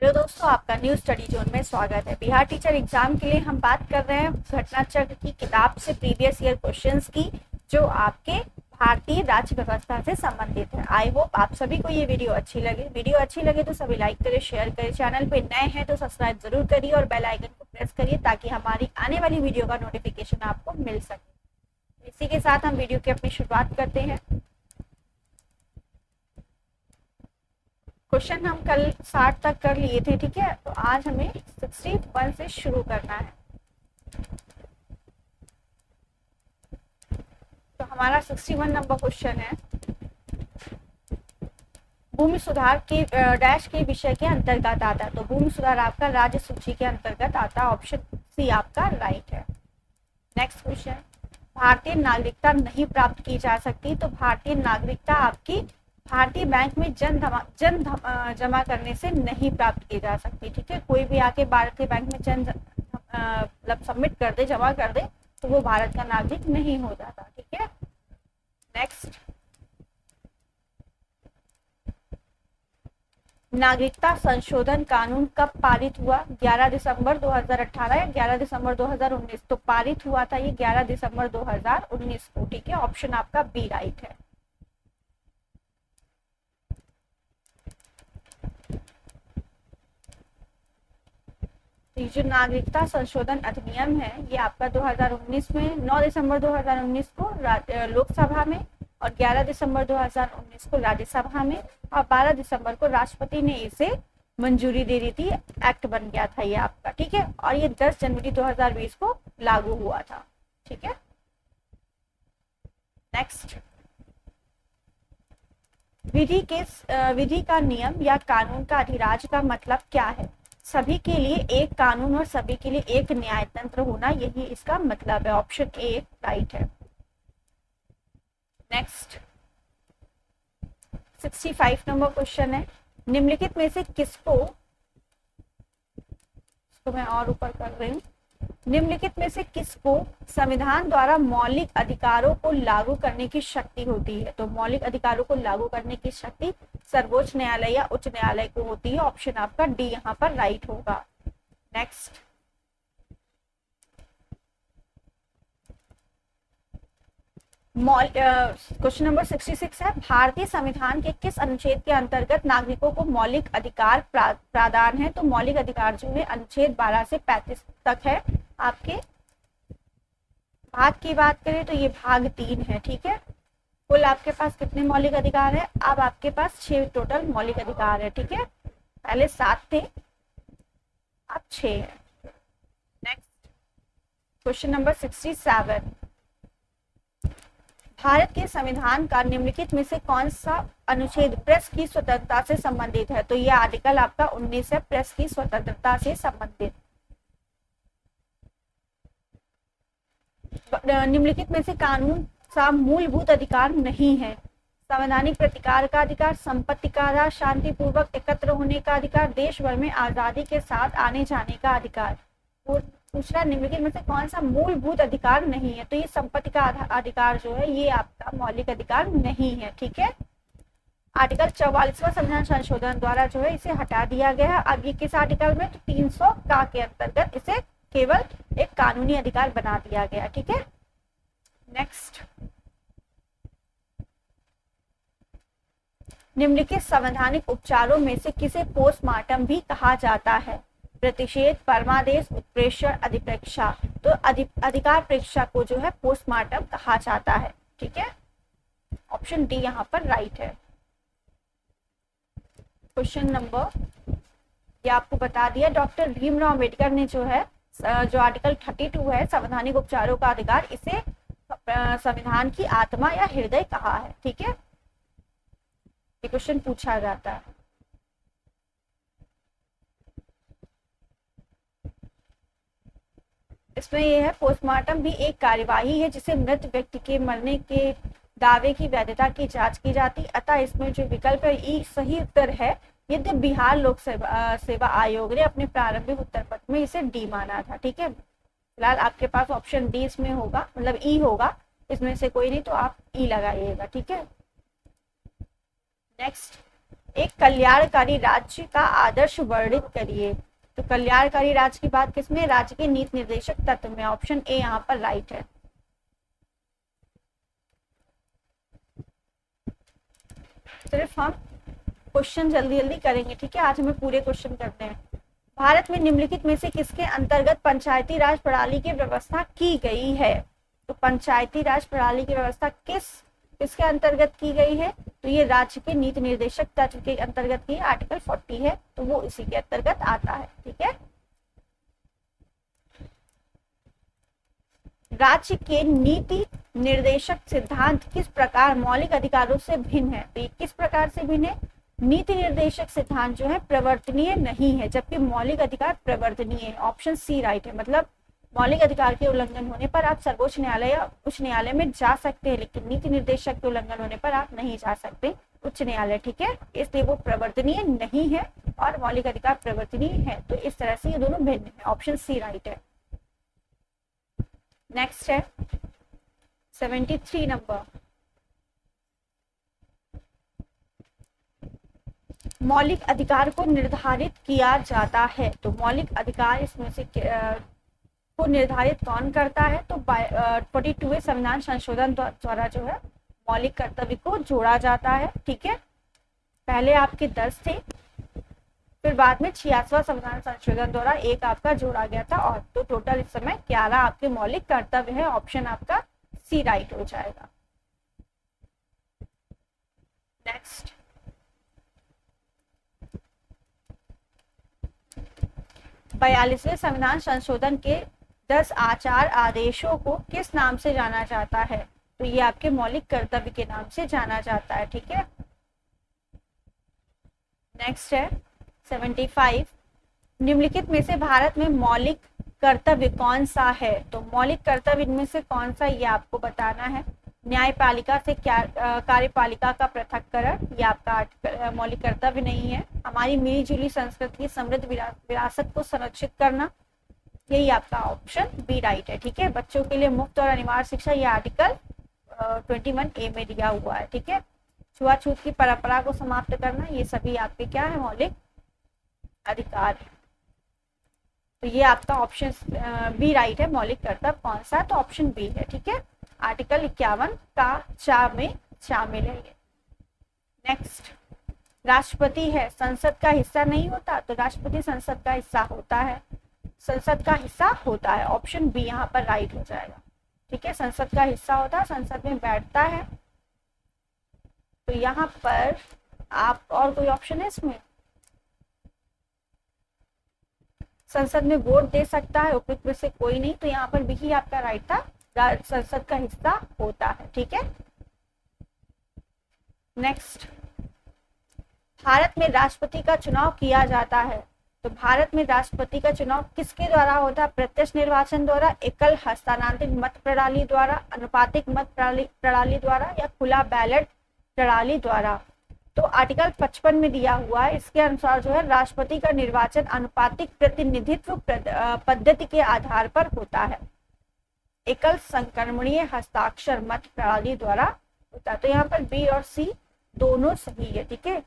Hello दोस्तों, आपका new study zone में स्वागत है। बिहार टीचर एग्जाम के लिए हम बात कर रहे हैं घटना चक्र की किताब से प्रीवियस ईयर क्वेश्चंस की, जो आपके भारतीय राज्य व्यवस्था से संबंधित है। आई होप आप सभी को ये वीडियो अच्छी लगे। वीडियो अच्छी लगे तो सभी लाइक करें, शेयर करें। चैनल पे नए हैं तो सब्सक्राइब जरूर करिए और बेल आइकन को प्रेस करिए ताकि हमारी आने वाली वीडियो का नोटिफिकेशन आपको मिल सके। इसी के साथ हम वीडियो की अपनी शुरुआत करते हैं। क्वेश्चन हम कल 60 तक कर लिए थे, ठीक है। तो आज हमें 61 से शुरू करना है। तो हमारा 61 नंबर क्वेश्चन है, भूमि सुधार के डैश के विषय के अंतर्गत आता है। तो भूमि सुधार आपका राज्य सूची के अंतर्गत आता है। ऑप्शन सी आपका राइट है। नेक्स्ट क्वेश्चन, भारतीय नागरिकता नहीं प्राप्त की जा सकती। तो भारतीय नागरिकता आपकी भारतीय बैंक में जमा करने से नहीं प्राप्त की जा सकती, ठीक है। कोई भी आके भारतीय बैंक में मतलब सबमिट कर दे, जमा कर दे, तो वो भारत का नागरिक नहीं हो जाता, ठीक है। नेक्स्ट, नागरिकता संशोधन कानून कब पारित हुआ? 11 दिसंबर 2018 या 11 दिसंबर 2019? तो पारित हुआ था ये 11 दिसंबर 2019 को, ठीक है। ऑप्शन आपका बी राइट है। ये जो नागरिकता संशोधन अधिनियम है, ये आपका 2019 में 9 दिसंबर 2019 को लोकसभा में, और 11 दिसंबर 2019 को राज्यसभा में, और 12 दिसंबर को राष्ट्रपति ने इसे मंजूरी दे दी थी। एक्ट बन गया था ये आपका, ठीक है। और ये 10 जनवरी 2020 को लागू हुआ था, ठीक है। नेक्स्ट, विधि का नियम या कानून का अधिराज का मतलब क्या है? सभी के लिए एक कानून और सभी के लिए एक न्याय तंत्र होना, यही इसका मतलब है। ऑप्शन ए राइट है। नेक्स्ट, 65 नंबर क्वेश्चन है, निम्नलिखित में से किसको, इसको मैं और ऊपर कर रही हूँ, निम्नलिखित में से किसको संविधान द्वारा मौलिक अधिकारों को लागू करने की शक्ति होती है? तो मौलिक अधिकारों को लागू करने की शक्ति सर्वोच्च न्यायालय या उच्च न्यायालय को होती है। ऑप्शन आपका डी यहाँ पर राइट होगा। नेक्स्ट, क्वेश्चन नंबर 66 है, भारतीय संविधान के किस अनुच्छेद के अंतर्गत नागरिकों को मौलिक अधिकार प्रादान है? तो मौलिक अधिकार जो है अनुच्छेद 12 से 35 तक है। आपके भाग की बात करें तो ये भाग 3 है, ठीक है। कुल आपके पास कितने मौलिक अधिकार है? अब आपके पास 6 टोटल मौलिक अधिकार है, ठीक है। पहले 7 थे, अब 6 है। नेक्स्ट, क्वेश्चन नंबर 67, भारत के संविधान का निम्नलिखित में से कौन सा अनुच्छेद प्रेस की स्वतंत्रता से संबंधित है? तो यह आर्टिकल आपका 19 है, प्रेस की स्वतंत्रता से संबंधित। निम्नलिखित में से कानून सा मूलभूत अधिकार नहीं है? संवैधानिक प्रतिकार का अधिकार, संपत्ति का अधिकार, शांतिपूर्वक एकत्र होने का अधिकार, देश भर में आजादी के साथ आने जाने का अधिकार। दूसरा, निम्नलिखित में से कौन सा मूलभूत अधिकार नहीं है? तो ये संपत्ति का अधिकार जो है ये आपका मौलिक अधिकार नहीं है, ठीक है। आर्टिकल 44वां संविधान संशोधन द्वारा जो है इसे हटा दिया गया। अब ये किस आर्टिकल में? तो 300 का के अंतर्गत इसे केवल एक कानूनी अधिकार बना दिया गया, ठीक है। नेक्स्ट, निम्नलिखित संवैधानिक उपचारों में से किसे पोस्टमार्टम भी कहा जाता है? प्रतिषेध, परमादेश, उत्प्रेषण, अधिप्रेक्षा। तो अधिकार प्रेक्षा को जो है पोस्टमार्टम कहा जाता है, ठीक है। ऑप्शन डी यहाँ पर राइट है। क्वेश्चन नंबर, ये आपको बता दिया, डॉक्टर भीमराव अम्बेडकर ने जो है जो आर्टिकल 32 है संवैधानिक उपचारों का अधिकार, इसे संविधान की आत्मा या हृदय कहा है, ठीक है। ये क्वेश्चन पूछा जाता है। इसमें यह है, पोस्टमार्टम भी एक कार्यवाही है जिसे मृत व्यक्ति के मरने के दावे की वैधता की जांच की जाती। अतः इसमें जो विकल्प है ई सही उत्तर है। यद्यपि बिहार लोक सेवा आयोग ने अपने प्रारंभिक उत्तर पत्र में इसे डी माना था, ठीक है। फिलहाल आपके पास ऑप्शन डी इसमें होगा, मतलब ई होगा, इसमें से कोई नहीं तो आप ई लगाइएगा, ठीक है। नेक्स्ट, एक कल्याणकारी राज्य का आदर्श वर्णित करिए। तो कल्याणकारी राज्य की बात किसमें, राज्य के नीति निर्देशक तत्व में। ऑप्शन ए यहाँ पर राइट है। सिर्फ हम क्वेश्चन जल्दी जल्दी करेंगे, ठीक है, आज हमें पूरे क्वेश्चन करने हैं। भारत में निम्नलिखित में से किसके अंतर्गत पंचायती राज प्रणाली की व्यवस्था की गई है। तो पंचायती राज प्रणाली की व्यवस्था किसके अंतर्गत की गई है, तो ये राज्य के नीति निर्देशक तत्व के अंतर्गत की आर्टिकल 40 है, तो वो इसी के अंतर्गत आता है, ठीक है। राज्य के नीति निर्देशक सिद्धांत किस प्रकार मौलिक अधिकारों से भिन्न है। तो ये किस प्रकार से भिन्न है, नीति निर्देशक सिद्धांत जो है प्रवर्तनीय नहीं है, जबकि मौलिक अधिकार प्रवर्तनीय है। ऑप्शन सी राइट है। मतलब मौलिक अधिकार के उल्लंघन होने पर आप सर्वोच्च न्यायालय या उच्च न्यायालय में जा सकते हैं, लेकिन नीति निर्देशक के उल्लंघन होने पर आप नहीं जा सकते उच्च न्यायालय, ठीक है। इसलिए वो प्रवर्तनीय नहीं है और मौलिक अधिकार प्रवर्तनीय है। तो इस तरह से ये दोनों भिन्न है। ऑप्शन सी राइट है। नेक्स्ट है 73 नंबर, मौलिक अधिकार को निर्धारित किया जाता है। तो मौलिक अधिकार इसमें से को निर्धारित कौन करता है, तो 42वें संविधान संशोधन द्वारा जो है मौलिक कर्तव्य को जोड़ा जाता है, ठीक है। पहले आपके 10 थे, फिर बाद में 86वां संविधान संशोधन द्वारा एक आपका जोड़ा गया था, और तो टोटल इस समय 11 आपके मौलिक कर्तव्य है। ऑप्शन आपका सी राइट हो जाएगा। नेक्स्ट 42वें संविधान संशोधन के 10 आचार आदेशों को किस नाम से जाना जाता है। तो ये आपके मौलिक कर्तव्य के नाम से जाना जाता है, ठीक है। नेक्स्ट है 75, निम्नलिखित में से भारत में मौलिक कर्तव्य कौन सा है। तो मौलिक कर्तव्य इनमें से कौन सा, ये आपको बताना है। न्यायपालिका से क्या कार्यपालिका का पृथक्करण, ये आपका मौलिक कर्तव्य नहीं है। हमारी मिली जुली संस्कृति की समृद्ध विरासत को संरक्षित करना, यही आपका ऑप्शन बी राइट है, ठीक है। बच्चों के लिए मुफ्त और अनिवार्य शिक्षा, ये आर्टिकल 21A में दिया हुआ है, ठीक है। छुआछूत की परंपरा को समाप्त करना, ये सभी आपके क्या है, मौलिक अधिकार। तो ये आपका ऑप्शन बी राइट है। मौलिक कर्तव्य कौन सा, तो ऑप्शन बी है, ठीक है। आर्टिकल 51 का चा में शामिल है ये। नेक्स्ट, राष्ट्रपति है संसद का हिस्सा नहीं होता। तो राष्ट्रपति संसद का हिस्सा होता है, संसद का हिस्सा होता है। ऑप्शन बी यहाँ पर राइट हो जाएगा, ठीक है। संसद का हिस्सा होता है, संसद में बैठता है। तो यहाँ पर आप और कोई ऑप्शन है इसमें, संसद में वोट दे सकता है, उपयुक्त में से कोई नहीं। तो यहाँ पर बी ही आपका राइट था, संसद का हिस्सा होता है, ठीक है। नेक्स्ट, भारत में राष्ट्रपति का चुनाव किया जाता है। तो भारत में राष्ट्रपति का चुनाव किसके द्वारा होता है, प्रत्यक्ष निर्वाचन द्वारा, एकल हस्तांतरित मत प्रणाली द्वारा, अनुपातिक मत प्रणाली द्वारा, या खुला बैलेट प्रणाली द्वारा। तो आर्टिकल 55 में दिया हुआ है, इसके अनुसार जो है राष्ट्रपति का निर्वाचन अनुपातिक प्रतिनिधित्व पद्धति के आधार पर होता है, एकल संक्रमणीय हस्ताक्षर मत प्रणाली द्वारा होता है। तो यहाँ पर बी और सी दोनों सही है, ठीक है।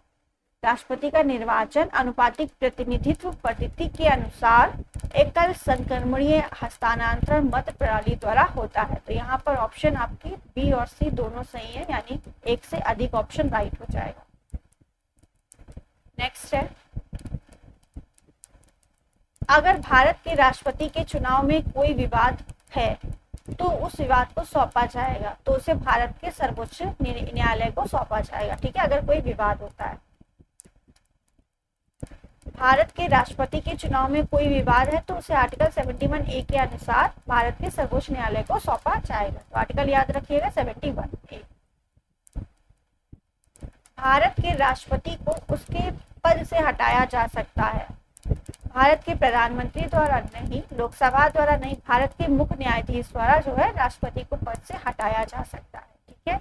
राष्ट्रपति का निर्वाचन अनुपातिक प्रतिनिधित्व पद्धति के अनुसार एकल संक्रमणीय हस्तांतरण मत प्रणाली द्वारा होता है। तो यहाँ पर ऑप्शन आपकी बी और सी दोनों सही है, यानी एक से अधिक ऑप्शन राइट हो जाएगा। नेक्स्ट है, अगर भारत के राष्ट्रपति के चुनाव में कोई विवाद है तो उस विवाद को सौंपा जाएगा, तो उसे भारत के सर्वोच्च न्यायालय को सौंपा जाएगा, ठीक है। अगर कोई विवाद होता है, भारत के राष्ट्रपति के चुनाव में कोई विवाद है तो उसे आर्टिकल 71A के अनुसार भारत के सर्वोच्च न्यायालय को सौंपा जाएगा। तो आर्टिकल याद रखिएगा 71A। भारत के राष्ट्रपति को उसके पद से हटाया जा सकता है, भारत के प्रधानमंत्री द्वारा नहीं, लोकसभा द्वारा नहीं, भारत के मुख्य न्यायाधीश द्वारा जो है राष्ट्रपति को पद से हटाया जा सकता है, ठीक है।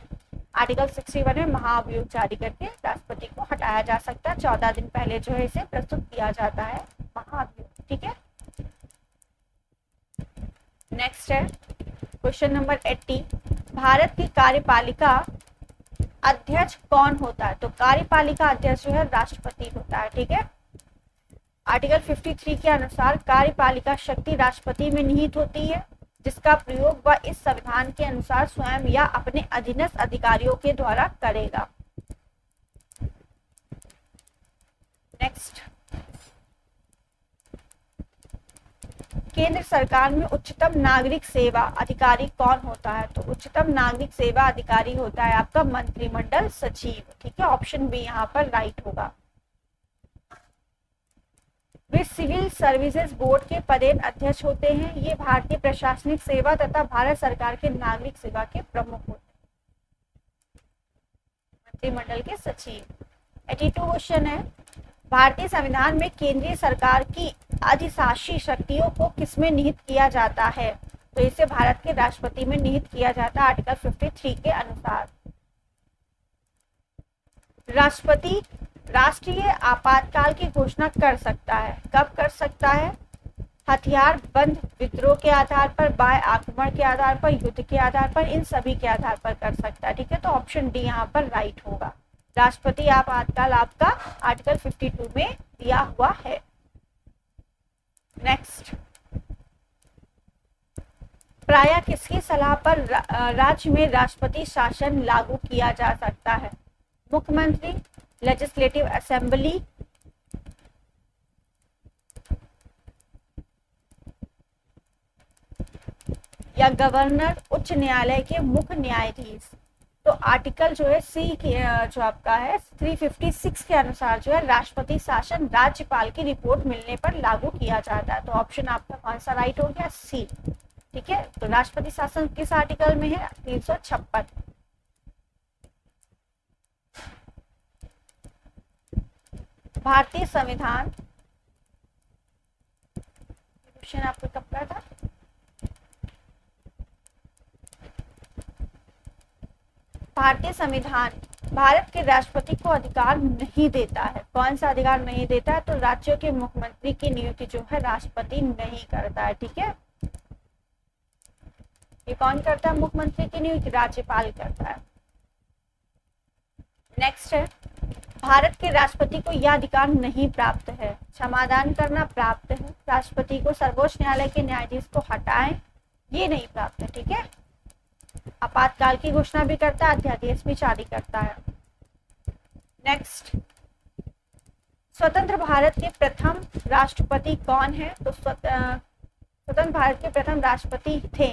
आर्टिकल 61 में महाभियोग जारी करके राष्ट्रपति को हटाया जा सकता है। 14 दिन पहले जो है इसे प्रस्तुत किया जाता है महाभियोग, ठीक है। नेक्स्ट है क्वेश्चन नंबर 80, भारत की कार्यपालिका अध्यक्ष कौन होता है? तो कार्यपालिका अध्यक्ष जो है राष्ट्रपति होता है, ठीक है। आर्टिकल 53 के अनुसार कार्यपालिका शक्ति राष्ट्रपति में निहित होती है, जिसका प्रयोग वह इस संविधान के अनुसार स्वयं या अपने अधीनस्थ अधिकारियों के द्वारा करेगा। नेक्स्ट, केंद्र सरकार में उच्चतम नागरिक सेवा अधिकारी कौन होता है? तो उच्चतम नागरिक सेवा अधिकारी होता है आपका मंत्रिमंडल सचिव, ठीक है। ऑप्शन बी यहाँ पर राइट होगा। वे सिविल सर्विसेज बोर्ड के पदेन अध्यक्ष होते हैं। ये भारतीय प्रशासनिक सेवा तथा भारत सरकार के नागरिक सेवा के प्रमुख होते हैं, मंत्रिमंडल के सचिव। 82 क्वेश्चन है, भारतीय संविधान में केंद्रीय सरकार की अधिशासी शक्तियों को किसमें निहित किया जाता है? तो इसे भारत के राष्ट्रपति में निहित किया जाता है आर्टिकल 53 के अनुसार। राष्ट्रपति राष्ट्रीय आपातकाल की घोषणा कर सकता है। कब कर सकता है? हथियार बंद विद्रोह के आधार पर, बाह्य आक्रमण के आधार पर, युद्ध के आधार पर, इन सभी के आधार पर कर सकता है, ठीक है। तो ऑप्शन डी यहाँ पर राइट होगा। राष्ट्रपति आपातकाल आपका आर्टिकल 52 में दिया हुआ है। नेक्स्ट, प्रायः किसकी सलाह पर राज्य में राष्ट्रपति शासन लागू किया जा सकता है? मुख्यमंत्री, लेजिस्लेटिव असेंबली, या गवर्नर, उच्च न्यायालय के मुख्य न्यायाधीश। तो आर्टिकल जो है सी जो आपका है 356 के अनुसार जो है राष्ट्रपति शासन राज्यपाल की रिपोर्ट मिलने पर लागू किया जाता है। तो ऑप्शन आपका कौन सा राइट हो गया? सी, ठीक है। तो राष्ट्रपति शासन किस आर्टिकल में है? 356। भारतीय संविधान, क्वेश्चन आपको कब का था? भारतीय संविधान भारत के राष्ट्रपति को अधिकार नहीं देता है। कौन सा अधिकार नहीं देता है? तो राज्यों के मुख्यमंत्री की नियुक्ति जो है राष्ट्रपति नहीं करता है, ठीक है। ये कौन करता है? मुख्यमंत्री की नियुक्ति राज्यपाल करता है। नेक्स्ट है, भारत के राष्ट्रपति को यह अधिकार नहीं प्राप्त है। क्षमादान करना प्राप्त है, राष्ट्रपति को सर्वोच्च न्यायालय के न्यायाधीश को हटाएं ये नहीं प्राप्त है, ठीक है। आपातकाल की घोषणा भी करता है, अध्यादेश भी जारी करता है। नेक्स्ट, स्वतंत्र भारत के प्रथम राष्ट्रपति कौन है? तो स्वतंत्र भारत के प्रथम राष्ट्रपति थे,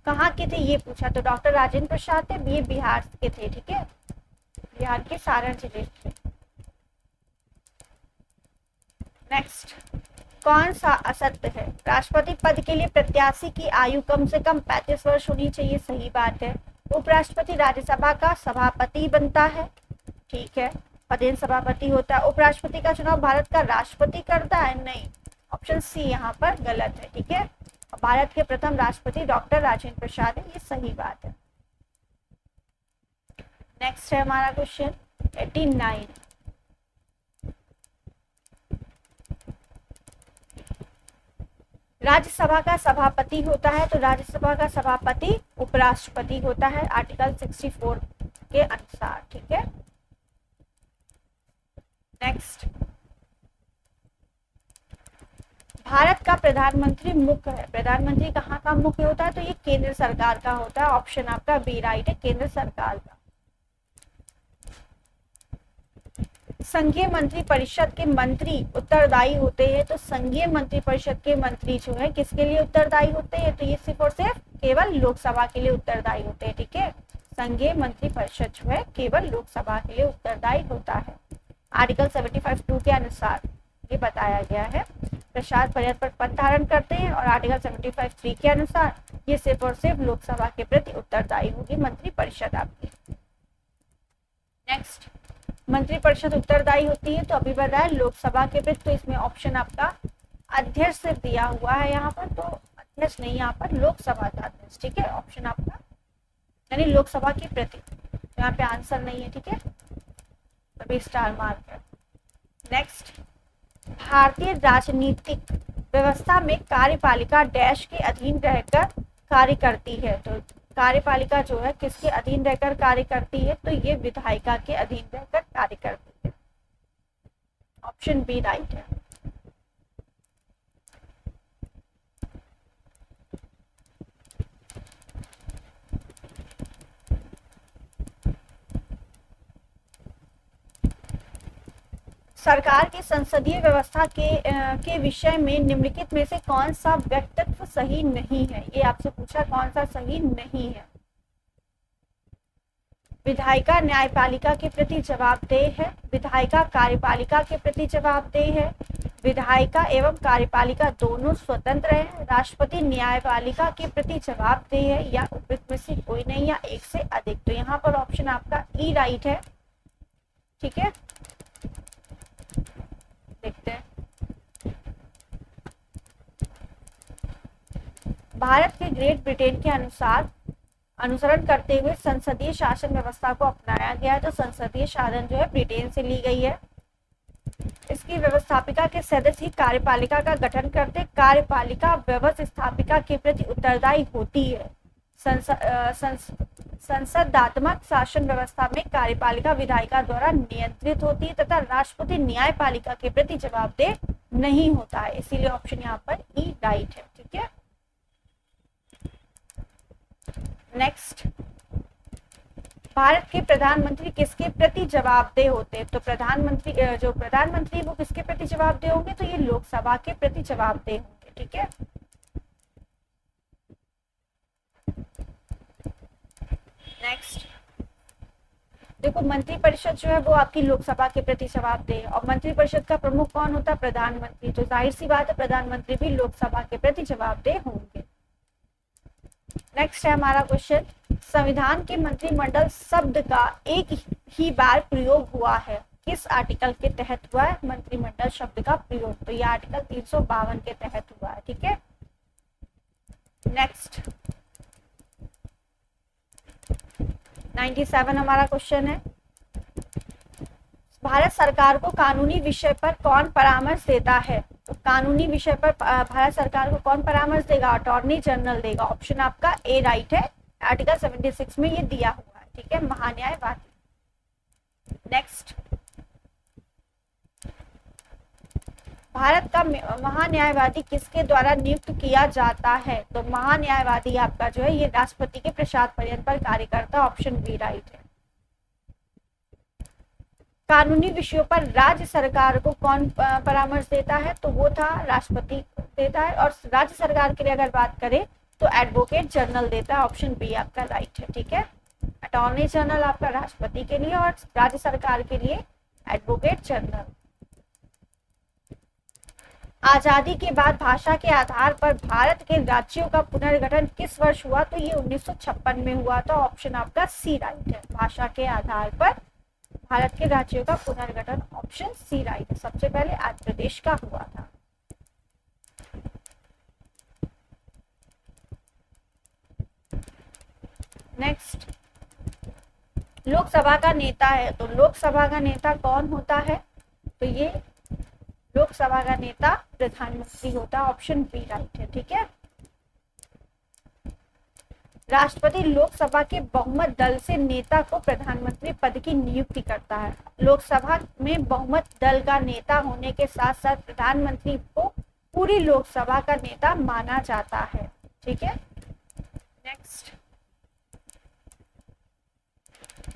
कहाँ के थे ये पूछा, तो डॉक्टर राजेंद्र प्रसाद थे, ये बिहार के थे, ठीक है, बिहार के सारण जिले के। नेक्स्ट, कौन सा असत्य है? राष्ट्रपति पद के लिए प्रत्याशी की आयु कम से कम 35 वर्ष होनी चाहिए, सही बात है। उपराष्ट्रपति राज्यसभा का सभापति बनता है, ठीक है, पदेन सभापति होता है। उपराष्ट्रपति का चुनाव भारत का राष्ट्रपति करता है, नहीं, ऑप्शन सी यहाँ पर गलत है, ठीक है। भारत के प्रथम राष्ट्रपति डॉक्टर राजेंद्र प्रसाद है, ये सही बात है। नेक्स्ट है हमारा क्वेश्चन 89, राज्यसभा का सभापति होता है, तो राज्यसभा का सभापति उपराष्ट्रपति होता है आर्टिकल 64 के अनुसार, ठीक है। नेक्स्ट, भारत का प्रधानमंत्री मुख्य है। प्रधानमंत्री कहाँ का मुख्य होता है? तो ये केंद्र सरकार का होता है, ऑप्शन आपका बी राइट है, केंद्र सरकार का। संघीय मंत्री परिषद के मंत्री उत्तरदायी होते हैं, तो संघीय मंत्री परिषद के मंत्री जो है किसके लिए उत्तरदायी होते हैं? तो ये सिर्फ और सिर्फ केवल लोकसभा के लिए उत्तरदायी होते हैं, ठीक है। संघीय मंत्री परिषद जो है केवल लोकसभा के लिए उत्तरदायी होता है। आर्टिकल 75(2) के अनुसार ये बताया गया है, प्रसाद पर्याय पर पद धारण करते हैं, और आर्टिकल 75(3) के अनुसार ये सिर्फ और सिर्फ लोकसभा के प्रति उत्तरदायी होगी मंत्री परिषद आपकी। नेक्स्ट, मंत्रिपरिषद उत्तरदायी होती है, तो अभी बताया लोकसभा के प्रति, तो इसमें ऑप्शन आपका अध्यक्ष से दिया हुआ है यहाँ पर, तो अध्यक्ष नहीं, यहाँ पर लोकसभा का अध्यक्ष, ठीक है, ऑप्शन आपका यानी लोकसभा के प्रति, यहाँ पे आंसर नहीं है, ठीक है, तभी स्टार मार्क है। नेक्स्ट, भारतीय राजनीतिक व्यवस्था में कार्यपालिका डैश के अधीन रहकर कार्य करती है, तो कार्यपालिका जो है किसके अधीन रहकर कार्य करती है, तो ये विधायिका के अधीन रहकर कार्य करती है। ऑप्शन बी राइट है। सरकार की संसदीय व्यवस्था के विषय में निम्नलिखित में से कौन सा व्यक्तित्व सही नहीं है, ये आपसे पूछा कौन सा सही नहीं है। विधायिका न्यायपालिका के प्रति जवाबदेह है, विधायिका कार्यपालिका के प्रति जवाबदेह है, विधायिका एवं कार्यपालिका दोनों स्वतंत्र है, राष्ट्रपति न्यायपालिका के प्रति जवाबदेह है, या उपयुक्त में से कोई नहीं या एक से अधिक। तो यहाँ पर ऑप्शन आपका ई राइट है। ठीक है, देखते हैं। भारत के ग्रेट ब्रिटेन के अनुसरण करते हुए संसदीय शासन व्यवस्था को अपनाया गया है। तो संसदीय शासन जो है ब्रिटेन से ली गई है। इसकी व्यवस्थापिका के सदस्य ही कार्यपालिका का गठन करते। कार्यपालिका व्यवस्थापिका के प्रति उत्तरदायी होती है। संसदात्मक शासन व्यवस्था में कार्यपालिका विधायिका द्वारा नियंत्रित होती है तथा राष्ट्रपति न्यायपालिका के प्रति जवाबदेह नहीं होता है, इसीलिए ऑप्शन यहाँ पर ई राइट है। ठीक है, नेक्स्ट, भारत के प्रधानमंत्री किसके प्रति जवाबदेह होते हैं? तो प्रधानमंत्री वो किसके प्रति जवाबदेह होंगे? तो ये लोकसभा के प्रति जवाबदेह होंगे। ठीक है, नेक्स्ट देखो, मंत्रिपरिषद जो है वो आपकी लोकसभा के प्रति जवाबदेह है और मंत्रिपरिषद का प्रमुख कौन होता है? प्रधानमंत्री। तो जाहिर सी बात है प्रधानमंत्री भी लोकसभा के प्रति जवाबदेह होंगे। नेक्स्ट है हमारा क्वेश्चन, संविधान के मंत्रिमंडल शब्द का एक ही बार प्रयोग हुआ है, किस आर्टिकल के तहत हुआ है मंत्रिमंडल शब्द का प्रयोग? तो यह आर्टिकल 352 के तहत हुआ है। ठीक है, नेक्स्ट 97 हमारा क्वेश्चन है, भारत सरकार को कानूनी विषय पर कौन परामर्श देता है? तो कानूनी विषय पर भारत सरकार को कौन परामर्श देगा? अटॉर्नी जनरल देगा। ऑप्शन आपका ए राइट है, आर्टिकल 76 में ये दिया हुआ है। ठीक है, महान्यायवादी। नेक्स्ट, भारत का महान्यायवादी किसके द्वारा नियुक्त किया जाता है? तो महान्यायवादी आपका जो है ये राष्ट्रपति के प्रसाद पर्यंत पर कार्य करता है। ऑप्शन बी राइट है। कानूनी विषयों पर राज्य सरकार को कौन परामर्श देता है? तो वो था राष्ट्रपति देता है, और राज्य सरकार के लिए अगर बात करें तो एडवोकेट जनरल देता है। ऑप्शन बी आपका राइट है। ठीक है, अटॉर्नी जनरल आपका राष्ट्रपति के लिए और राज्य सरकार के लिए एडवोकेट जनरल। आजादी के बाद भाषा के आधार पर भारत के राज्यों का पुनर्गठन किस वर्ष हुआ? तो ये 1956 में हुआ था। ऑप्शन आपका सी राइट है, भाषा के आधार पर भारत के राज्यों का पुनर्गठन। ऑप्शन सी राइट है, सबसे पहले आंध्र प्रदेश का हुआ था। नेक्स्ट, लोकसभा का नेता है, तो लोकसभा का नेता कौन होता है? तो ये लोकसभा का नेता प्रधानमंत्री होता है। ऑप्शन बी राइट है। ठीक है, राष्ट्रपति लोकसभा के बहुमत दल से नेता को प्रधानमंत्री पद की नियुक्ति करता है। लोकसभा में बहुमत दल का नेता होने के साथ साथ प्रधानमंत्री को पूरी लोकसभा का नेता माना जाता है। ठीक है, नेक्स्ट,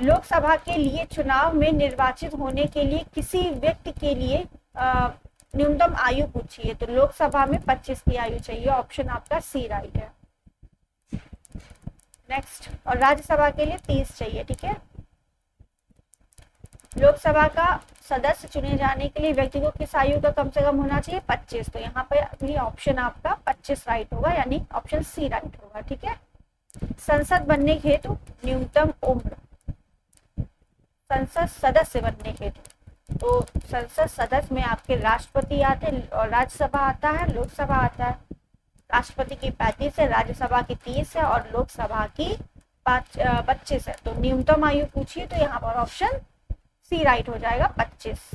लोकसभा के लिए चुनाव में निर्वाचित होने के लिए किसी व्यक्ति के लिए न्यूनतम आयु पूछी है। तो लोकसभा में 25 की आयु चाहिए। ऑप्शन आपका सी राइट है। नेक्स्ट, और राज्यसभा के लिए 30 चाहिए। ठीक है, लोकसभा का सदस्य चुने जाने के लिए व्यक्ति को किस आयु का कम से कम होना चाहिए? 25। तो यहाँ पर ये ऑप्शन आपका 25 राइट होगा, यानी ऑप्शन सी राइट होगा। ठीक है, संसद बनने हेतु न्यूनतम उम्र, संसद सदस्य बनने हेतु, तो संसद सदस्य में आपके राष्ट्रपति आते हैं और राज्यसभा आता है, लोकसभा आता है। राष्ट्रपति की 35 है, राज्यसभा की 30 है और लोकसभा की 25 है। तो न्यूनतम आयु पूछिए तो यहाँ पर ऑप्शन सी राइट हो जाएगा, 25।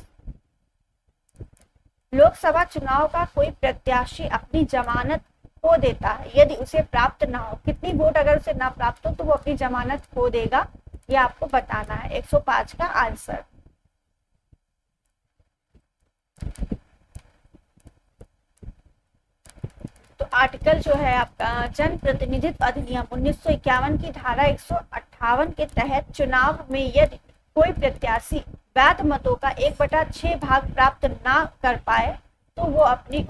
लोकसभा चुनाव का कोई प्रत्याशी अपनी जमानत खो देता है यदि उसे प्राप्त ना हो। कितनी वोट अगर उसे ना प्राप्त हो तो वो अपनी जमानत खो देगा, ये आपको बताना है। 105 का आंसर। तो आर्टिकल जो है आपका जन प्रतिनिधित्व अधिनियम 1951 की धारा 158 के तहत चुनाव में यदि कोई प्रत्याशी वैध मतों का 1/6 भाग प्राप्त ना कर पाए तो वो अपनी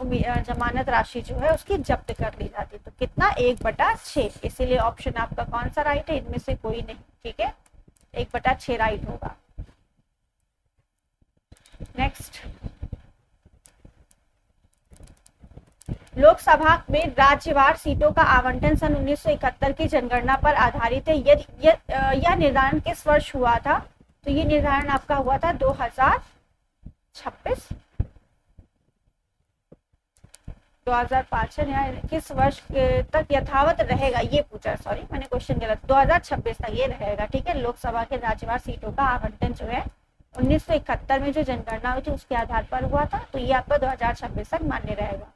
जमानत राशि जो है उसकी जब्त कर ली जाती है। तो कितना? 1/6। इसीलिए ऑप्शन आपका कौन सा राइट है? इनमें से कोई नहीं। ठीक है, 1/6 राइट होगा। नेक्स्ट, लोकसभा में राज्यवार सीटों का आवंटन सन 1971 की जनगणना पर आधारित है। यदि यह निर्धारण किस वर्ष हुआ था? तो ये निर्धारण आपका हुआ था 2026 2005 किस वर्ष तक यथावत रहेगा, ये पूछा। सॉरी, मैंने क्वेश्चन गलत। 2026 तक ये रहेगा। ठीक है, लोकसभा के राज्यवार सीटों का आवंटन जो है 1971 में जो जनगणना हुई थी उसके आधार पर हुआ था, तो ये आपका 2026 तक मान्य रहेगा।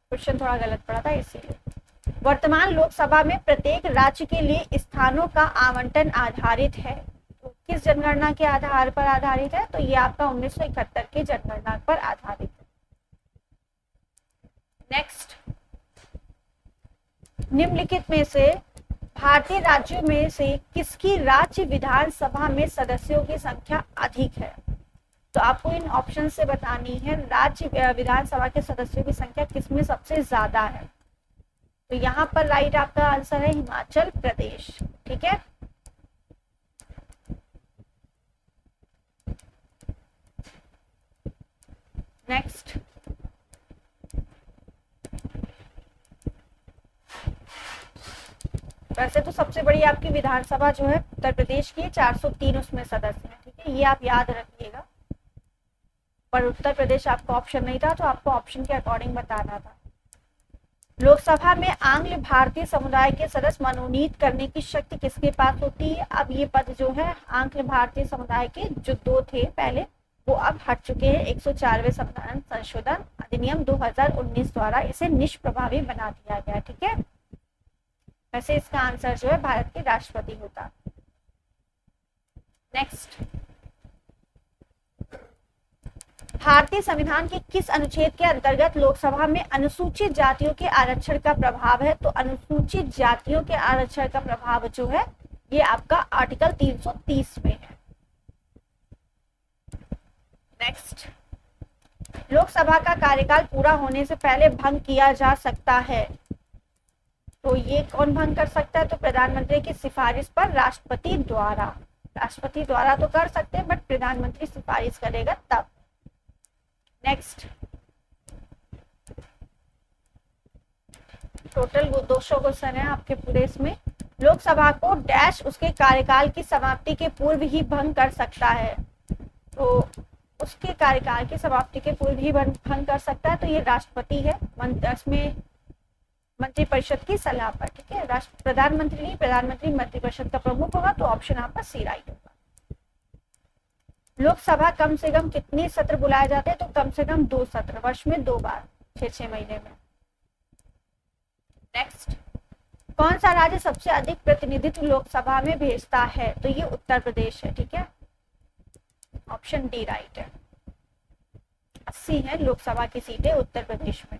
क्वेश्चन थोड़ा गलत पड़ा था इसीलिए। वर्तमान लोकसभा में प्रत्येक राज्य के लिए स्थानों का आवंटन आधारित है। तो किस जनगणना के आधार पर आधारित है? तो ये आपका 1971 की जनगणना पर आधारित है। नेक्स्ट, निम्नलिखित में से भारतीय राज्यों में से किसकी राज्य विधानसभा में सदस्यों की संख्या अधिक है? तो आपको इन ऑप्शन से बतानी है राज्य विधानसभा के सदस्यों की संख्या किसमें सबसे ज्यादा है। तो यहाँ पर राइट आपका आंसर है हिमाचल प्रदेश। ठीक है, नेक्स्ट, वैसे तो सबसे बड़ी आपकी विधानसभा जो है उत्तर प्रदेश की 403 उसमें सदस्य है। ठीक है, ये आप याद रखिएगा। पर उत्तर प्रदेश आपका ऑप्शन नहीं था तो आपको ऑप्शन के अकॉर्डिंग बताना था। लोकसभा में आंग्ल भारतीय समुदाय के सदस्य मनोनीत करने की शक्ति किसके पास होती है? अब ये पद जो है आंग्ल भारतीय समुदाय के जो 2 थे पहले, वो अब हट चुके हैं। 104वें संविधान संशोधन अधिनियम 2019 द्वारा इसे निष्प्रभावी बना दिया गया। ठीक है, वैसे इसका आंसर जो है भारत के राष्ट्रपति होता। नेक्स्ट, भारतीय संविधान के किस अनुच्छेद के अंतर्गत लोकसभा में अनुसूचित जातियों के आरक्षण का प्रभाव है? तो अनुसूचित जातियों के आरक्षण का प्रभाव जो है ये आपका आर्टिकल 330 में है। नेक्स्ट, लोकसभा का कार्यकाल पूरा होने से पहले भंग किया जा सकता है। तो ये कौन भंग कर सकता है? तो प्रधानमंत्री की सिफारिश पर राष्ट्रपति द्वारा। राष्ट्रपति द्वारा तो कर सकते हैं बट प्रधानमंत्री सिफारिश करेगा तब। नेक्स्ट, टोटल 200 क्वेश्चन है आपके पूरे इसमें। लोकसभा को डैश उसके कार्यकाल की समाप्ति के पूर्व ही भंग कर सकता है। तो उसके कार्यकाल की समाप्ति के पूर्व ही भंग कर सकता है, तो ये राष्ट्रपति है। इसमें मंत्रिपरिषद की सलाह पर। ठीक है, प्रधानमंत्री नहीं, प्रधानमंत्री मंत्रिपरिषद का प्रमुख होगा। तो ऑप्शन आपका सी राइट होगा। लोकसभा कम से कम कितने सत्र बुलाए जाते हैं? तो कम से कम 2 सत्र, वर्ष में 2 बार, 6-6 महीने में। नेक्स्ट, कौन सा राज्य सबसे अधिक प्रतिनिधित्व लोकसभा में भेजता है? तो ये उत्तर प्रदेश है। ठीक है, ऑप्शन डी राइट है। 80 है लोकसभा की सीटें उत्तर प्रदेश में।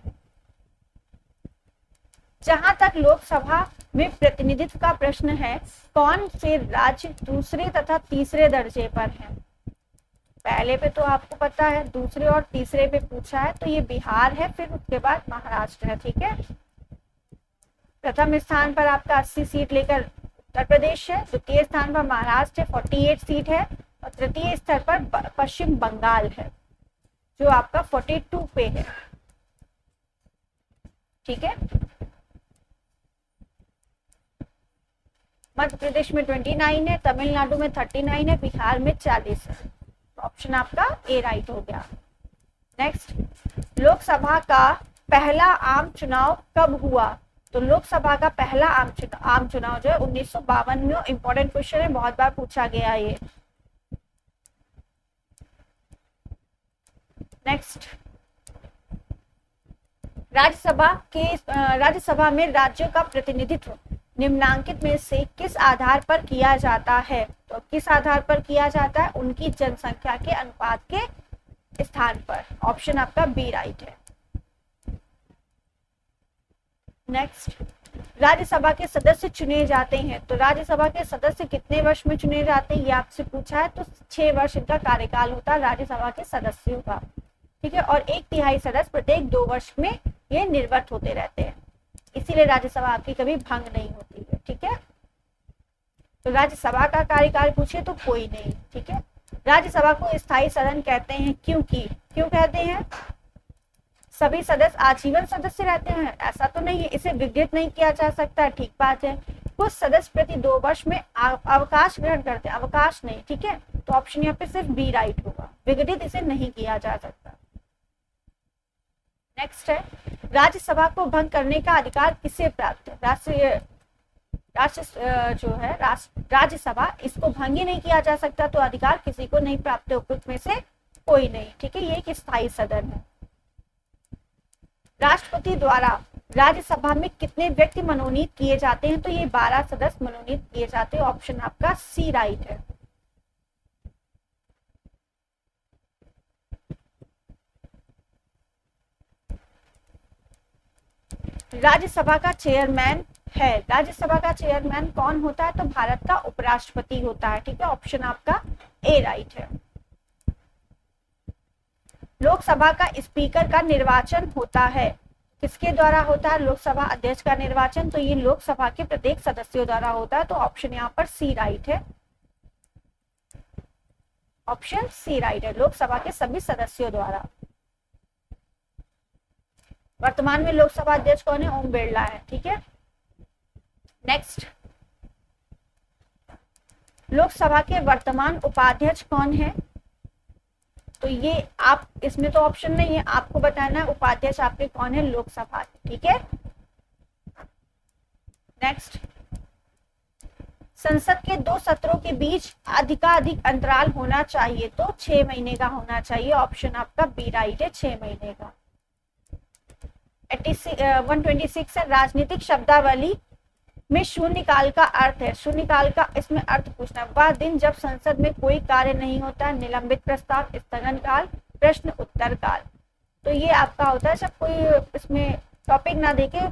जहां तक लोकसभा में प्रतिनिधित्व का प्रश्न है, कौन से राज्य दूसरे तथा तीसरे दर्जे पर हैं? पहले पे तो आपको पता है, दूसरे और तीसरे पे पूछा है तो ये बिहार है, फिर उसके बाद महाराष्ट्र है। ठीक है, प्रथम स्थान पर आपका 80 सीट लेकर उत्तर प्रदेश है, द्वितीय स्थान पर महाराष्ट्र है 48 सीट है, और तृतीय स्तर पर पश्चिम बंगाल है जो आपका 42 पे है। ठीक है, मध्य प्रदेश में 29 है, तमिलनाडु में 39 है, बिहार में 40 है। ऑप्शन आपका ए राइट हो गया। नेक्स्ट, लोकसभा का पहला आम चुनाव कब हुआ? तो लोकसभा का पहला आम चुनाव जो है 1952 में। इंपॉर्टेंट क्वेश्चन है, बहुत बार पूछा गया ये। नेक्स्ट, राज्यसभा में राज्यों का प्रतिनिधित्व निम्नांकित में से किस आधार पर किया जाता है? तो किस आधार पर किया जाता है? उनकी जनसंख्या के अनुपात के स्थान पर। ऑप्शन आपका बी राइट है। नेक्स्ट, राज्यसभा के सदस्य चुने जाते हैं, तो राज्यसभा के सदस्य कितने वर्ष में चुने जाते हैं ये आपसे पूछा है, तो 6 वर्ष इनका कार्यकाल होता है राज्यसभा के सदस्यों का, ठीक है। और 1/3 सदस्य प्रत्येक 2 वर्ष में ये निर्वाचित होते रहते हैं, इसीलिए राज्यसभा आपकी कभी भंग नहीं होती है, ठीक है। तो राज्यसभा का कार्यकाल पूछे तो कोई नहीं, ठीक है। राज्यसभा को स्थायी सदन कहते हैं क्योंकि, क्यों कहते हैं? सभी सदस्य आजीवन सदस्य रहते हैं, ऐसा तो नहीं है, इसे विघटित नहीं किया जा सकता, ठीक बात है। कुछ सदस्य प्रति 2 वर्ष में अवकाश ग्रहण करते हैं, अवकाश नहीं, ठीक है। तो ऑप्शन यहाँ पे सिर्फ बी राइट होगा, विघटित इसे नहीं किया जा सकता। नेक्स्ट है, राज्यसभा को भंग करने का अधिकार किसे प्राप्त है? राज्यसभा इसको भंग ही नहीं किया जा सकता, तो अधिकार किसी को नहीं प्राप्त है, उपयुक्त में से कोई नहीं, ठीक है। ये एक स्थायी सदन है। राष्ट्रपति द्वारा राज्यसभा में कितने व्यक्ति मनोनीत किए जाते हैं? तो ये 12 सदस्य मनोनीत किए जाते हैं, ऑप्शन आपका सी राइट है। राज्यसभा का चेयरमैन है, राज्यसभा का चेयरमैन कौन होता है? तो भारत का उपराष्ट्रपति होता है, ठीक है। ऑप्शन आपका ए राइट है। लोकसभा का स्पीकर का निर्वाचन होता है, किसके द्वारा होता है? लोकसभा अध्यक्ष का निर्वाचन, तो ये लोकसभा के प्रत्येक सदस्यों द्वारा होता है, तो ऑप्शन यहाँ पर सी राइट है। ऑप्शन सी राइट है, लोकसभा के सभी सदस्यों द्वारा। वर्तमान में लोकसभा अध्यक्ष कौन है? ओम बिरला है, ठीक है। नेक्स्ट, लोकसभा के वर्तमान उपाध्यक्ष कौन है? तो ये आप, इसमें तो ऑप्शन नहीं है, आपको बताना है उपाध्यक्ष आपके कौन है लोकसभा, ठीक है। नेक्स्ट, संसद के 2 सत्रों के बीच अधिकाधिक अंतराल होना चाहिए, तो 6 महीने का होना चाहिए, ऑप्शन आपका बी राइट है, 6 महीने का। 126 है, राजनीतिक शब्दावली में शून्यकाल का अर्थ है, शून्यकाल का इसमें अर्थ पूछना है। वह दिन जब संसद में कोई कार्य नहीं होता, निलंबित प्रस्ताव, स्थगन काल, प्रश्न उत्तर काल। तो ये आपका होता है जब कोई इसमें टॉपिक ना देके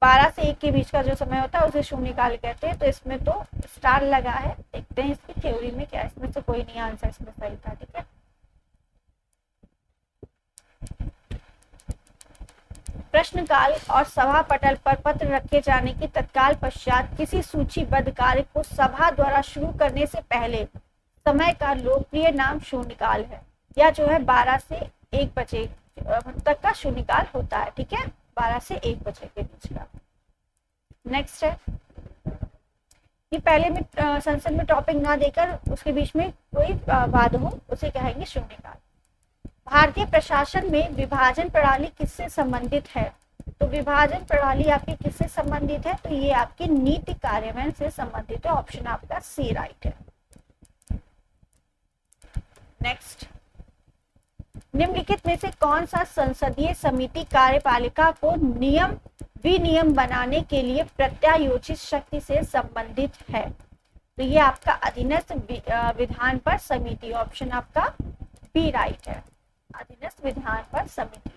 12 से 1 के बीच का जो समय होता है उसे शून्यकाल कहते हैं। तो इसमें तो स्टार लगा है, देखते हैं इसकी थ्योरी में क्या, इसमें से कोई नहीं आंसर इसमें सही था, ठीक है। प्रश्नकाल और सभा पटल पर पत्र रखे जाने के तत्काल पश्चात किसी सूचीबद्ध कार्य को सभा द्वारा शुरू करने से पहले समय का लोकप्रिय नाम शून्यकाल है, या जो है 12 से 1 बजे तक का शून्यकाल होता है, ठीक है, 12 से 1 बजे के बीच का। नेक्स्ट है, ये पहले में संसद में टॉपिक ना देकर उसके बीच में कोई वाद हो उसे कहेंगे शून्यकाल। भारतीय प्रशासन में विभाजन प्रणाली किससे संबंधित है? तो विभाजन प्रणाली आपकी किससे संबंधित है? तो ये आपकी नीति कार्यान्वयन से संबंधित है, ऑप्शन आपका सी राइट है। नेक्स्ट, निम्नलिखित में से कौन सा संसदीय समिति कार्यपालिका को विनियम बनाने के लिए प्रत्यायोजित शक्ति से संबंधित है? तो ये आपका अधीनस्थ विधान पर समिति, ऑप्शन आपका बी राइट है, अधीनस्थ विधान पर समिति।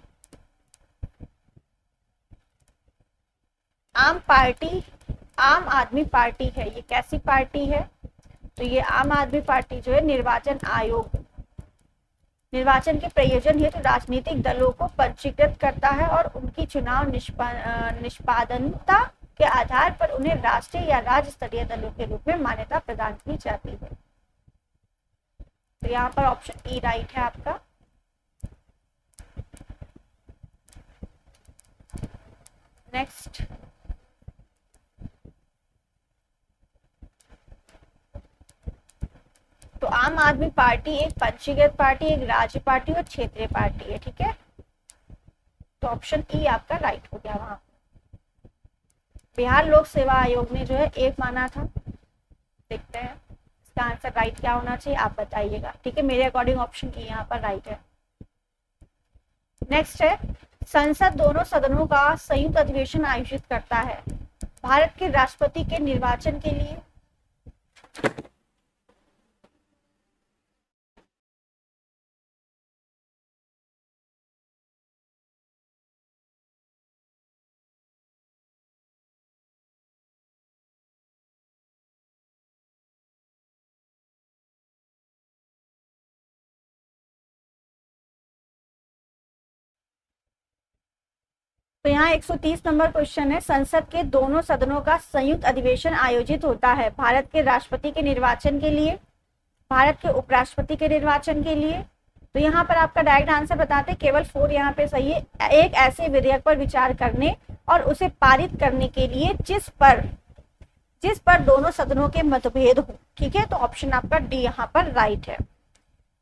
आम आदमी पार्टी है, ये कैसी पार्टी है? तो ये आम आदमी पार्टी जो है निर्वाचन आयोग, निर्वाचन के प्रयोजन हेतु राजनीतिक दलों को पंजीकृत करता है और उनकी चुनाव निष्पादनता के आधार पर उन्हें राष्ट्रीय या राज्य स्तरीय दलों के रूप में मान्यता प्रदान की जाती है। तो यहाँ पर ऑप्शन ई राइट है आपका। नेक्स्ट, तो आम आदमी पार्टी एक पंजीकृत पार्टी, एक राज्य पार्टी और क्षेत्रीय पार्टी है, ठीक है। तो ऑप्शन ई आपका राइट हो गया। वहां बिहार लोक सेवा आयोग ने जो है 1 माना था, देखते हैं इसका आंसर राइट क्या होना चाहिए, आप बताइएगा, ठीक है। मेरे अकॉर्डिंग ऑप्शन ई यहाँ पर राइट है। नेक्स्ट है, संसद दोनों सदनों का संयुक्त अधिवेशन आयोजित करता है भारत के राष्ट्रपति के निर्वाचन के लिए? तो यहाँ 130 नंबर क्वेश्चन है, संसद के दोनों सदनों का संयुक्त अधिवेशन आयोजित होता है भारत के राष्ट्रपति के निर्वाचन के लिए, भारत के उपराष्ट्रपति के निर्वाचन के लिए। तो यहाँ पर आपका डायरेक्ट आंसर बताते हैं, केवल 4 यहाँ पे सही है। एक ऐसे विधेयक पर विचार करने और उसे पारित करने के लिए जिस पर दोनों सदनों के मतभेद हो। ठीक है, तो ऑप्शन आपका डी यहाँ पर राइट है।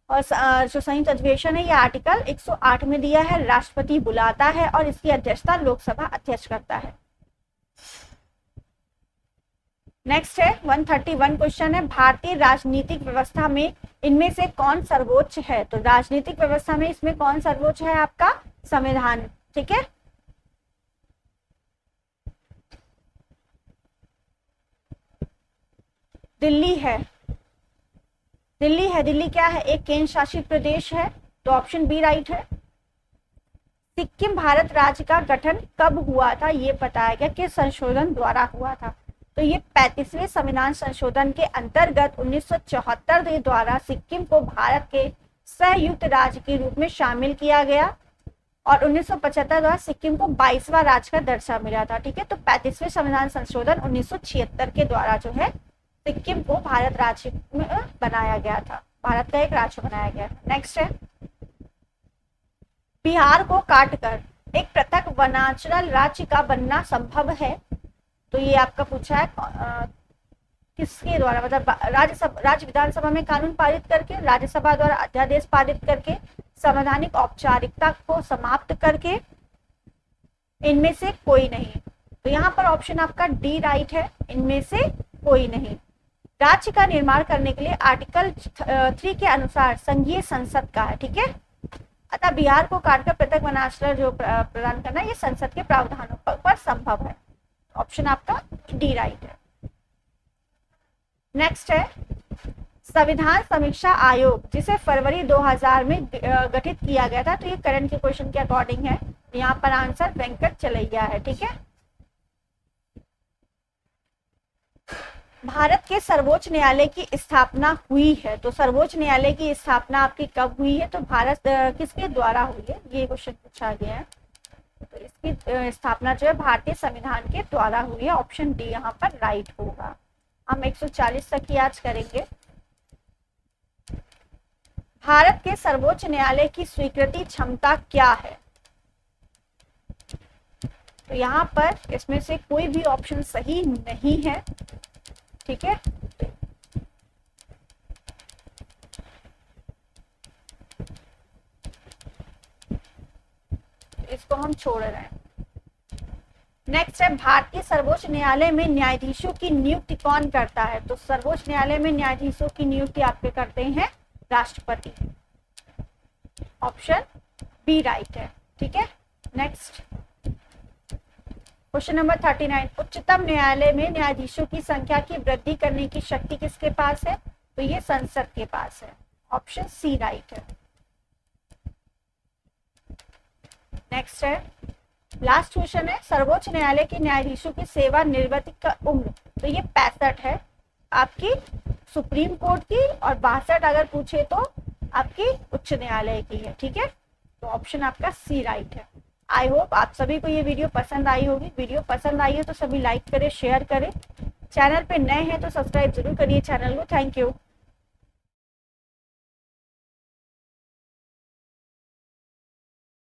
और जो संयुक्त अधिवेशन है ये आर्टिकल 108 में दिया है, राष्ट्रपति बुलाता है और इसकी अध्यक्षता लोकसभा अध्यक्ष करता है। नेक्स्ट है 131 क्वेश्चन है, भारतीय राजनीतिक व्यवस्था में इनमें से कौन सर्वोच्च है? तो राजनीतिक व्यवस्था में इसमें कौन सर्वोच्च है? आपका संविधान। ठीक है, दिल्ली है। दिल्ली क्या है? एक केंद्र शासित प्रदेश है, तो ऑप्शन बी राइट है। सिक्किम भारत राज्य का गठन कब हुआ था? ये बताया गया किस संशोधन द्वारा हुआ था? तो ये 35वें संविधान संशोधन के अंतर्गत 1974 के द्वारा सिक्किम को भारत के संयुक्त राज्य के रूप में शामिल किया गया और 1975 द्वारा सिक्किम को 22वां राज्य का दर्जा मिला था। ठीक है, तो 35वें संविधान संशोधन 1976 के द्वारा जो है सिक्किम को भारत राज्य में बनाया गया था, भारत का एक राज्य बनाया गया। नेक्स्ट है, बिहार को काटकर एक पृथक वनांचल राज्य का बनना संभव है? तो ये आपका पूछा है किसके द्वारा? मतलब राज्य विधानसभा में कानून पारित करके, राज्यसभा द्वारा अध्यादेश पारित करके, संवैधानिक औपचारिकता को समाप्त करके, इनमें से कोई नहीं। तो यहाँ पर ऑप्शन आपका डी राइट है, इनमें से कोई नहीं। राज्य का निर्माण करने के लिए आर्टिकल 3 के अनुसार संघीय संसद का है। ठीक है, अतः बिहार को काटकर पृथक वनांचल जो प्रदान करना ये संसद के प्रावधानों पर संभव है। ऑप्शन आपका डी राइट है। नेक्स्ट है, संविधान समीक्षा आयोग जिसे फरवरी 2000 में गठित किया गया था, तो ये करंट के क्वेश्चन के अकॉर्डिंग है। यहाँ पर आंसर वेंकट चलैया है। ठीक है, भारत के सर्वोच्च न्यायालय की स्थापना हुई है, तो सर्वोच्च न्यायालय की स्थापना आपकी कब हुई है? तो भारत किसके द्वारा हुई है, ये क्वेश्चन पूछा गया है। तो इसकी स्थापना जो है भारतीय संविधान के द्वारा हुई है। ऑप्शन डी यहाँ पर राइट होगा। हम 140 तक की आज करेंगे। भारत के सर्वोच्च न्यायालय की स्वीकृति क्षमता क्या है? तो यहाँ पर इसमें से कोई भी ऑप्शन सही नहीं है। ठीक है, इसको हम छोड़ रहे हैं। नेक्स्ट है, भारतीय सर्वोच्च न्यायालय में न्यायाधीशों की नियुक्ति कौन करता है? तो सर्वोच्च न्यायालय में न्यायाधीशों की नियुक्ति आपके करते हैं राष्ट्रपति। ऑप्शन बी राइट है। ठीक है, नेक्स्ट क्वेश्चन नंबर 39, उच्चतम न्यायालय में न्यायाधीशों की संख्या की वृद्धि करने की शक्ति किसके पास है? तो ये संसद के पास है। ऑप्शन सी राइट है। नेक्स्ट है, लास्ट क्वेश्चन है, सर्वोच्च न्यायालय के न्यायाधीशों की सेवानिवृत्ति का उम्र, तो ये 65 है आपकी सुप्रीम कोर्ट की, और 62 अगर पूछे तो आपकी उच्च न्यायालय की है। ठीक है, तो ऑप्शन आपका सी राइट है। आई होप आप सभी को ये वीडियो पसंद आई होगी। वीडियो पसंद आई है तो सभी लाइक करें, शेयर करें। चैनल पे नए हैं तो सब्सक्राइब जरूर करिए चैनल को। Thank you.